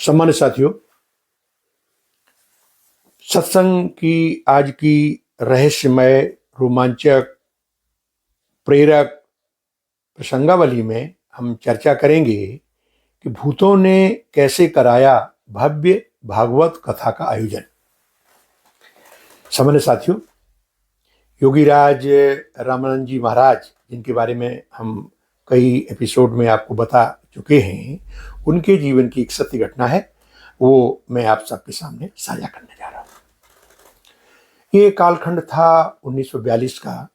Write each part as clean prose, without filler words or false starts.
सम्मानित साथियों, सत्संग की आज की रहस्यमय, रोमांचक, प्रेरक प्रसंगावली में हम चर्चा करेंगे कि भूतों ने कैसे कराया भव्य भागवत कथा का आयोजन। सम्मानित साथियों, योगीराज रामानंद जी महाराज, जिनके बारे में हम कई एपिसोड में आपको बता चुके हैं, उनके जीवन की एक सत्य घटना है, वो मैं आप सबके सामने साझा करने जा रहा हूँ। ये कालखंड था 1942 का,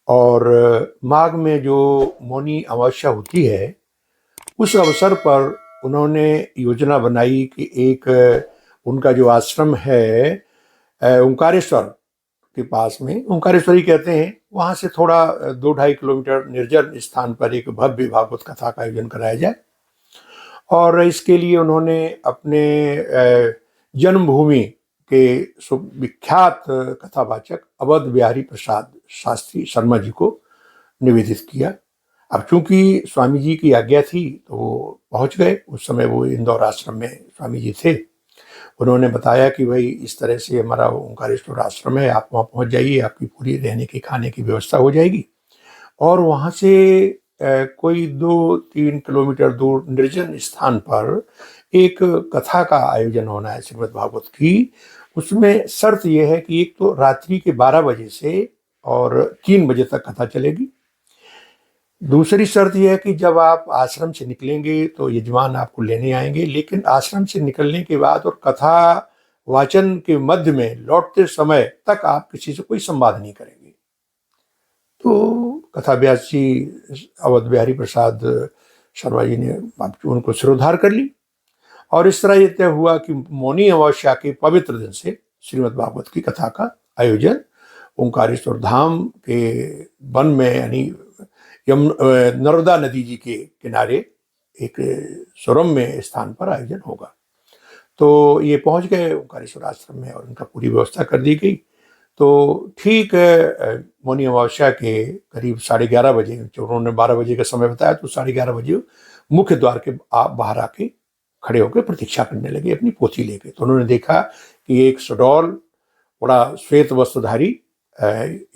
और माघ में जो मौनी अमावस्या होती है, उस अवसर पर उन्होंने योजना बनाई कि एक उनका जो आश्रम है ओंकारेश्वर के पास में, ओंकारेश्वरी कहते हैं, वहाँ से थोड़ा 2-2.5 किलोमीटर निर्जन स्थान पर एक भव्य भागवत कथा का आयोजन कराया जाए। और इसके लिए उन्होंने अपने जन्मभूमि के विख्यात कथावाचक अवध बिहारी प्रसाद शास्त्री शर्मा जी को निवेदित किया। अब चूंकि स्वामी जी की आज्ञा थी तो वो पहुंच गए। उस समय वो इंदौर आश्रम में स्वामी जी थे। उन्होंने बताया कि भाई इस तरह से हमारा ओंकारेश्वर आश्रम है, आप वहाँ पहुँच जाइए, आपकी पूरी रहने की खाने की व्यवस्था हो जाएगी। और वहाँ से कोई 2-3 किलोमीटर दूर निर्जन स्थान पर एक कथा का आयोजन होना है श्रीमद् भागवत की। उसमें शर्त यह है कि एक तो रात्रि के 12 बजे से और 3 बजे तक कथा चलेगी। दूसरी शर्त यह है कि जब आप आश्रम से निकलेंगे तो यजमान आपको लेने आएंगे, लेकिन आश्रम से निकलने के बाद और कथा वाचन के मध्य में लौटते समय तक आप किसी से कोई संवाद नहीं करेंगे। तो कथा व्यास जी अवध बिहारी प्रसाद शर्मा जी ने उनको सिरोधार कर ली, और इस तरह यह तय हुआ कि मौनी अमावस्या के पवित्र दिन से श्रीमद् भागवत की कथा का आयोजन ओंकारेश्वर धाम के वन में, यानी नर्मदा नदी जी के किनारे एक सुरम्य स्थान पर आयोजन होगा। तो ये पहुंच गए ओंकारेश्वर आश्रम में और उनका पूरी व्यवस्था कर दी गई। तो ठीक मौनी अमावस्या के करीब 11:30 बजे, जो उन्होंने 12 बजे का समय बताया, तो 11:30 बजे मुख्य द्वार के बाहर आके खड़े होकर प्रतीक्षा करने लगे अपनी पोथी लेके। तो उन्होंने देखा कि एक सडौल, बड़ा श्वेत वस्त्रधारी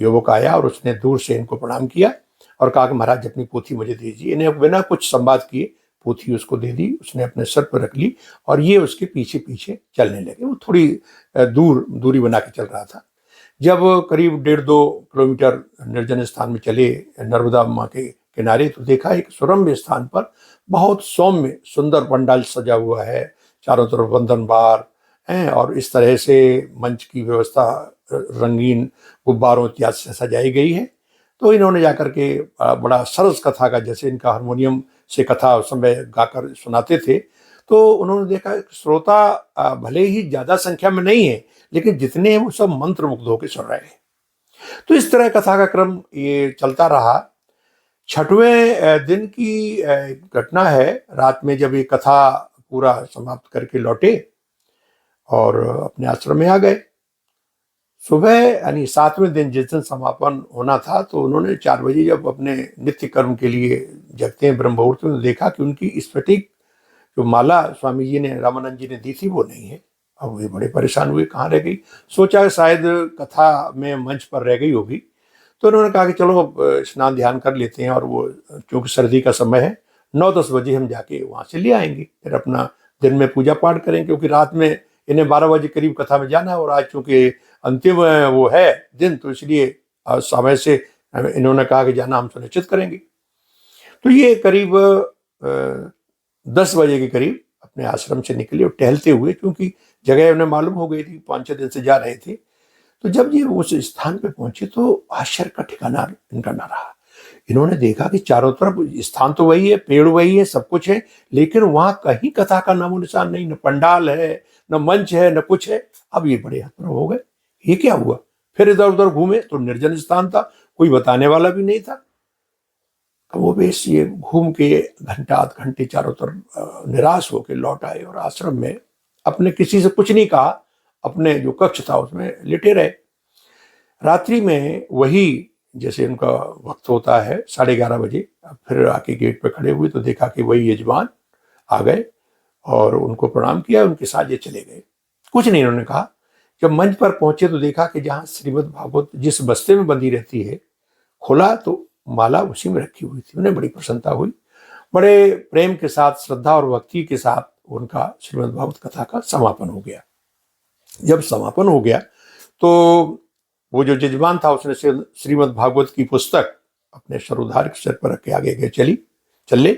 युवक आया और उसने दूर से इनको प्रणाम किया और कहा कि महाराज अपनी पोथी मुझे दीजिए। इन्हें बिना कुछ संवाद किए पोथी उसको दे दी। उसने अपने सर पर रख ली और ये उसके पीछे पीछे चलने लगे। वो थोड़ी दूरी बना के चल रहा था। जब करीब 1.5-2 किलोमीटर निर्जन स्थान में चले नर्मदा माँ के किनारे, तो देखा एक सुरम्य स्थान पर बहुत सौम्य सुंदर पंडाल सजा हुआ है, चारों तरफ बंधन बार हैं, और इस तरह से मंच की व्यवस्था रंगीन गुब्बारों इत्यादि से सजाई गई है। तो इन्होंने जाकर के बड़ा सरस कथा का, जैसे इनका हारमोनियम से कथा उस समय गाकर सुनाते थे, तो उन्होंने देखा श्रोता भले ही ज्यादा संख्या में नहीं है, लेकिन जितने हैं वो सब मंत्र मुग्ध होकर सुन रहे हैं। तो इस तरह कथा का क्रम ये चलता रहा। 6वें दिन की घटना है। रात में जब ये कथा पूरा समाप्त करके लौटे और अपने आश्रम में आ गए, सुबह यानी 7वें दिन जिस दिन समापन होना था, तो उन्होंने 4 बजे जब अपने नित्य कर्म के लिए जगते हैं ब्रह्म मुहूर्त में, देखा कि उनकी स्फटिक जो माला स्वामी जी ने, रामानंद जी ने दी थी, वो नहीं है। अब वे बड़े परेशान हुए, कहाँ रह गई। सोचा शायद कथा में मंच पर रह गई होगी। तो उन्होंने कहा कि चलो स्नान ध्यान कर लेते हैं, और वो चूँकि सर्दी का समय है, 9-10 बजे हम जाके वहाँ से ले आएंगे, फिर अपना दिन में पूजा पाठ करेंगे, क्योंकि रात में इन्हें 12 बजे करीब कथा में जाना है, और आज चूँकि अंतिम वो है दिन, तो इसलिए समय से इन्होंने कहा कि जाना हम सुनिश्चित करेंगे। तो ये करीब 10 बजे के करीब अपने आश्रम से निकले और टहलते हुए, क्योंकि जगह उन्हें मालूम हो गई थी, 5-6 दिन से जा रहे थे। तो जब ये उस स्थान पे पहुंचे तो आश्चर्य का ठिकाना इनका ना रहा। इन्होंने देखा कि चारों तरफ स्थान तो वही है, पेड़ वही है, सब कुछ है, लेकिन वहां कहीं कथा का नामो निशान नहीं, न पंडाल है, न मंच है, न कुछ है। अब ये बड़े हतप्रभ हो गए, ये क्या हुआ। फिर इधर उधर घूमे तो निर्जन स्थान था, कोई बताने वाला भी नहीं था। वो बेस ये घूम के घंटा आध घंटे चारों तरफ निराश होकर लौट आए और आश्रम में अपने किसी से कुछ नहीं कहा, अपने जो कक्ष था उसमें लेटे रहे। रात्रि में वही जैसे उनका वक्त होता है 11:30 बजे, फिर आके गेट पे खड़े हुए तो देखा कि वही यजमान आ गए और उनको प्रणाम किया, उनके साथ ये चले गए। कुछ नहीं इन्होंने कहा। जब मंच पर पहुंचे तो देखा कि जहाँ श्रीमद् भागवत जिस बस्ते में बंधी रहती है, खोला तो माला उसी में रखी हुई थी। उन्हें बड़ी प्रसन्नता हुई। बड़े प्रेम के साथ, श्रद्धा और भक्ति के साथ उनका श्रीमद् भागवत कथा का समापन हो गया। जब समापन हो गया तो वो जो जजमान था उसने श्रीमद् भागवत की पुस्तक अपने सरोधार के सिर पर रख के आगे चले।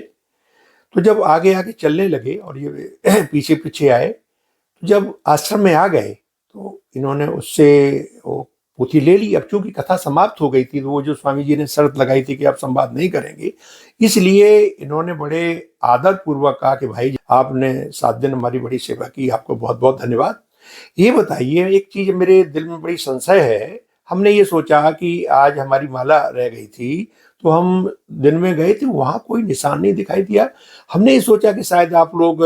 तो जब आगे आगे चलने लगे और ये पीछे पीछे आए, तो जब आश्रम में आ गए तो इन्होंने उससे वो पोथी ले ली। अब चूंकि कथा समाप्त हो गई थी तो वो जो स्वामी जी ने शर्त लगाई थी कि आप संवाद नहीं करेंगे, इसलिए इन्होंने बड़े आदर पूर्वक कहा कि भाई आपने 7 दिन हमारी बड़ी सेवा की, आपको बहुत बहुत धन्यवाद। ये बताइए, एक चीज मेरे दिल में बड़ी संशय है। हमने ये सोचा कि आज हमारी माला रह गई थी, तो हम दिन में गए थे, वहां कोई निशान नहीं दिखाई दिया। हमने ये सोचा कि शायद आप लोग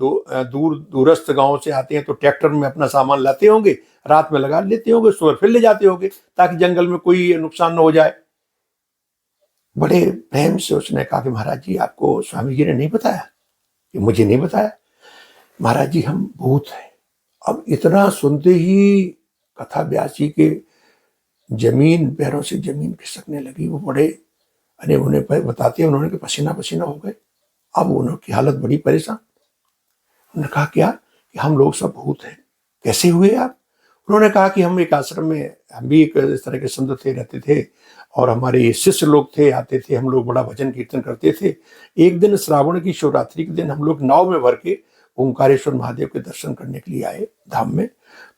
दूरस्थ गांव से आते हैं तो ट्रैक्टर में अपना सामान लाते होंगे, रात में लगा लेते होंगे, सुबह फिर ले जाते होंगे ताकि जंगल में कोई नुकसान न हो जाए। बड़े प्रेम से उसने कहा कि महाराज जी, आपको स्वामी जी ने नहीं बताया? कि मुझे नहीं बताया महाराज जी, हम भूत हैं। अब इतना सुनते ही कथा व्यास जी के जमीन, पैरों से जमीन खिसकने लगी। वो बड़े अरे उन्हें बताते उन्होंने कि पसीना पसीना हो गए। अब उनकी हालत बड़ी परेशान। उन्होंने कहा क्या? कि हम लोग सब भूत हैं। कैसे हुए आप? उन्होंने कहा कि हम एक आश्रम में, हम भी एक इस तरह के संत थे, रहते थे, और हमारे शिष्य लोग थे, आते थे, हम लोग बड़ा भजन कीर्तन करते थे। एक दिन श्रावण की शिवरात्रि के दिन हम लोग नाव में भर के ओंकारेश्वर महादेव के दर्शन करने के लिए आए धाम में।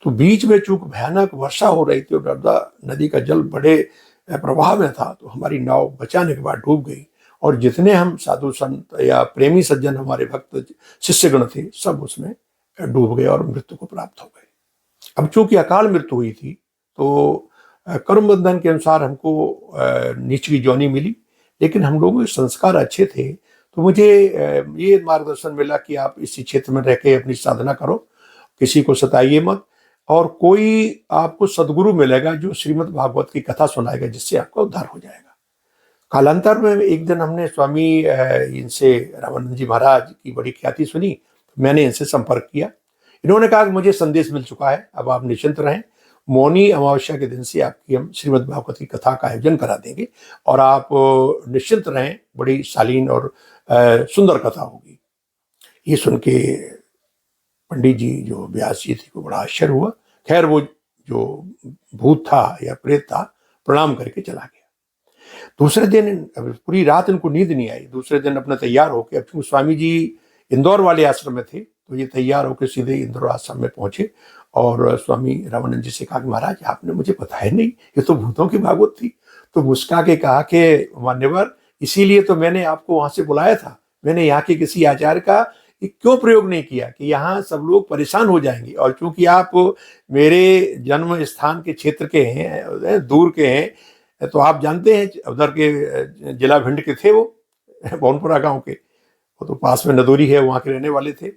तो बीच में चूंकि भयानक वर्षा हो रही थी और नर्मदा नदी का जल बड़े प्रवाह में था, तो हमारी नाव बचाने के बाद डूब गई। और जितने हम साधु संत या प्रेमी सज्जन हमारे भक्त शिष्यगण थे, सब उसमें डूब गए और मृत्यु को प्राप्त हो गए। अब चूंकि अकाल मृत्यु हुई थी तो कर्म बंधन के अनुसार हमको नीचली जोनी मिली, लेकिन हम लोगों के संस्कार अच्छे थे। तो मुझे ये मार्गदर्शन मिला कि आप इसी क्षेत्र में रह के अपनी साधना करो, किसी को सताइए मत, और कोई आपको सदगुरु मिलेगा जो श्रीमद् भागवत की कथा सुनाएगा, जिससे आपका उद्धार हो जाएगा। कालांतर में एक दिन हमने स्वामी इनसे रामानंद जी महाराज की बड़ी ख्याति सुनी। मैंने इनसे संपर्क किया। इन्होंने कहा कि मुझे संदेश मिल चुका है, अब आप निश्चिंत रहें, मौनी अमावस्या के दिन से आपकी हम श्रीमद् भागवत की कथा का आयोजन करा देंगे और आप निश्चिंत रहें, बड़ी शालीन और सुंदर कथा होगी। ये सुन के पंडित जी जो व्यास जी थे को बड़ा आश्चर्य हुआ। खैर वो जो भूत था या प्रेत था प्रणाम करके चला गया। दूसरे दिन पूरी रात इनको नींद नहीं आई। दूसरे दिन अपना तैयार होकर, अब चूंकि स्वामी जी इंदौर वाले आश्रम में थे तो ये तैयार होकर सीधे इंदौर आश्रम में पहुंचे और स्वामी रामानंद जी से कहा कि महाराज आपने मुझे बताया नहीं, ये तो भूतों की भागवत थी। तो मुस्का के कहा कि मान्यवर, इसीलिए तो मैंने आपको वहां से बुलाया था। मैंने यहाँ के किसी आचार्य का क्यों प्रयोग नहीं किया कि यहाँ सब लोग परेशान हो जाएंगे, और चूंकि आप मेरे जन्म स्थान के क्षेत्र के हैं, दूर के हैं, तो आप जानते हैं उधर के जिला भिंड के थे वो, पौनपुरा गांव के, वो तो पास में नदौरी है, वहाँ के रहने वाले थे।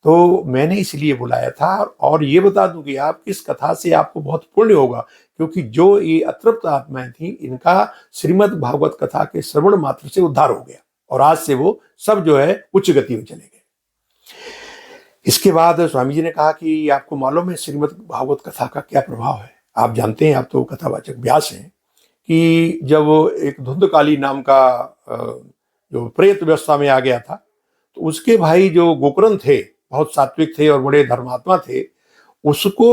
तो मैंने इसलिए बुलाया था। और ये बता दूं कि आप इस कथा से आपको बहुत पुण्य होगा, क्योंकि जो ये अतृप्त आत्माएं थी, इनका श्रीमद् भागवत कथा के श्रवण मात्र से उद्धार हो गया और आज से वो सब जो है उच्च गति में चले गए। इसके बाद स्वामी जी ने कहा कि आपको मालूम है श्रीमद् भागवत कथा का क्या प्रभाव है? आप जानते हैं, आप तो कथावाचक व्यास हैं, कि जब एक धुंधकाली नाम का जो प्रेत व्यवस्था में आ गया था, तो उसके भाई जो गोकर्ण थे, बहुत सात्विक थे और बड़े धर्मात्मा थे, उसको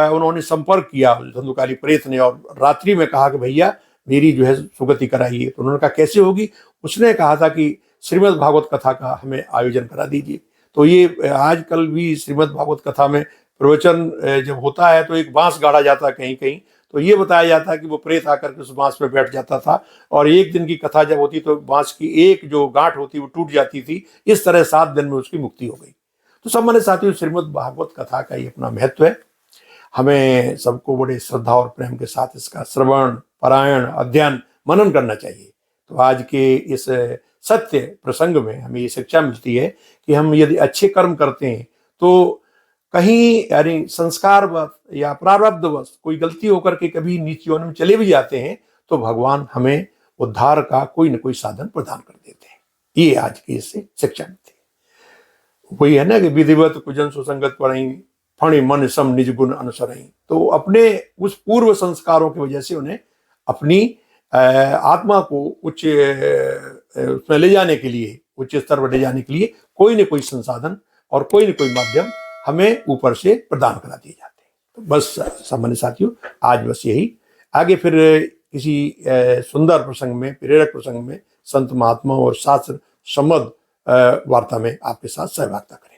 उन्होंने संपर्क किया धुंधकाली प्रेत ने, और रात्रि में कहा कि भैया मेरी जो है सुगति कराइए। तो उन्होंने कहा कैसे होगी? उसने कहा था कि श्रीमद् भागवत कथा का हमें आयोजन करा दीजिए। तो ये आजकल भी श्रीमद् भागवत कथा में प्रवचन जब होता है तो एक बांस गाड़ा जाता है कहीं कहीं, तो ये बताया जाता है कि वो प्रेत आकर के उस बांस पे बैठ जाता था, और एक दिन की कथा जब होती तो बांस की एक जो गांठ होती वो टूट जाती थी। इस तरह 7 दिन में उसकी मुक्ति हो गई। तो सब माने साथियों, श्रीमद् भागवत कथा का ये अपना महत्व है। हमें सबको बड़े श्रद्धा और प्रेम के साथ इसका श्रवण, पारायण, अध्ययन, मनन करना चाहिए। तो आज के इस सत्य प्रसंग में हमें ये शिक्षा मिलती है कि हम यदि अच्छे कर्म करते हैं तो कहीं यानी संस्कारवश या प्रारब्धवश कोई गलती होकर के कभी नीच योनि में चले भी जाते हैं, तो भगवान हमें उद्धार का कोई न कोई साधन प्रदान कर देते हैं। ये आज की इससे शिक्षा मिलती है। वही है ना कि विधिवत कुजन सुसंगत पढ़ई, फणि मन सम निज गुण अनुसरई। तो अपने उस पूर्व संस्कारों की वजह से उन्हें अपनी आत्मा को उच्च उसमें ले जाने के लिए, उच्च स्तर पर ले जाने के लिए कोई न कोई संसाधन और कोई न कोई माध्यम हमें ऊपर से प्रदान करा दिए जाते हैं। तो बस सामान्य साथियों, आज बस यही। आगे फिर किसी सुंदर प्रसंग में, प्रेरक प्रसंग में, संत महात्मा और शास्त्र संबद्ध वार्ता में आपके साथ सहभागिता करें।